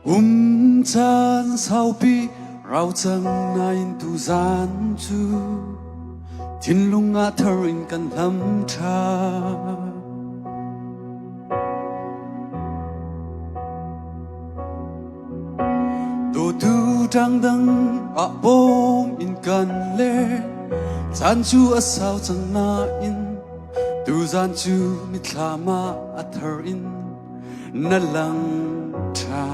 Chan sao pi rau chang na in tu zan chu Thin lunga thar in kan lam tha Do tu trang dang a bom in kan le Chan chu a sao chang na in tu zan chu mi thlama a thar in na lang tha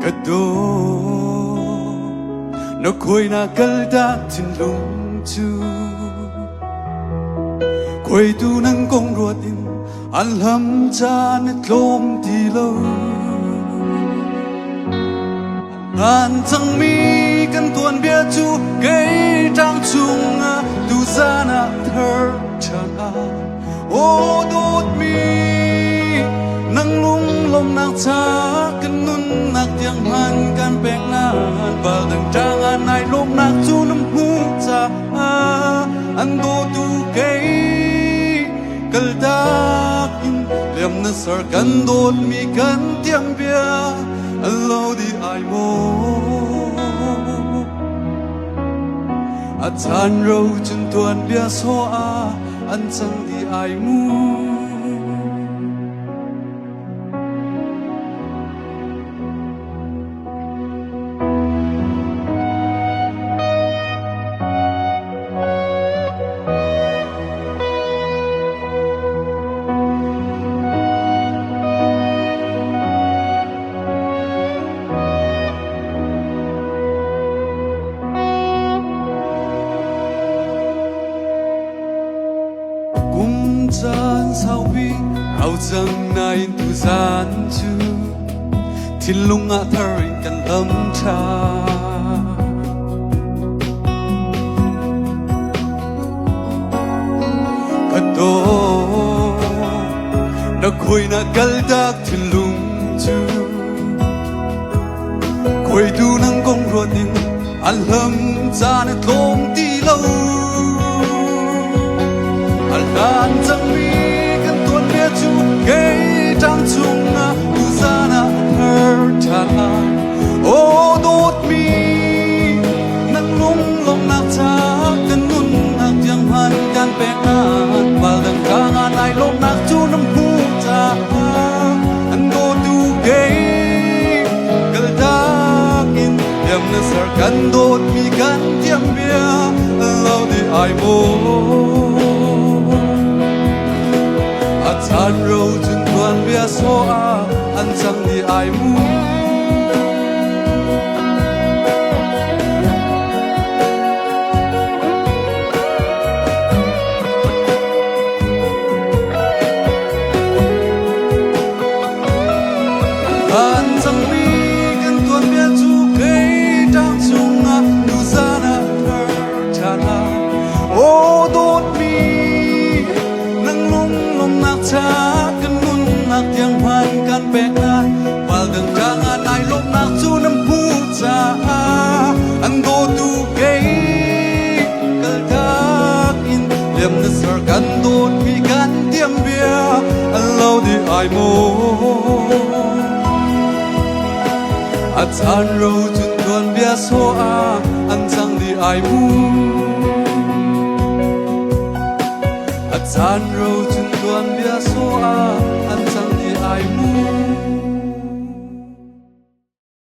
Kado nó khôi na kal da tin lung chu khôi tu nang kong ruột in an lam cha net lom ti lo an chang mi kan tuan bia chu cây trang chung tu za na thơ chan a ô đốt mi nang lung lom nak cha kan nun nak tiang man kan pek nan bal dang trang an ai lom nak chu nam hu cha an do tu cây kal dak in lem na sar kan dot mi kan tiang bia allo di ai mo a chan ro chun tuan bia so a an chang di ai mu Chan sao pi rau chang na in tu zan chu Thin lunga thar in kan lam tha Kado na khôi na kal dak thin lung chu khôi tu nang kong ruột in an lam cha net lom ti lo An chang mi kan tuan bia chu cây trang chung tu za na thơ chan a ô đốt mi nang lung lom nak cha kan nun nak tiang han kan pek nan bal dang kang an ai lom nak chu nam hu cha an do tu cây kal dak in yam na sar kan dot mi kan tiang bia lo di ai mo Chan ro chun tuan bia so a an chang di ai mu An chang mi kan tuan bia chu cây trang chung tu za na thơ chan a ô đốt mi nang lung lom nak cha kan nun nak tiang man kan pek nan bal dang trang an ai lom nak chu nam hu cha an do tu cây kal dak in lem na sar kan dot mi kan tiang bia an lo di ai mo a chan ro chun tuan bia so a an chang di ai mu Chan ro chun tuan bia so a an chang di ai mu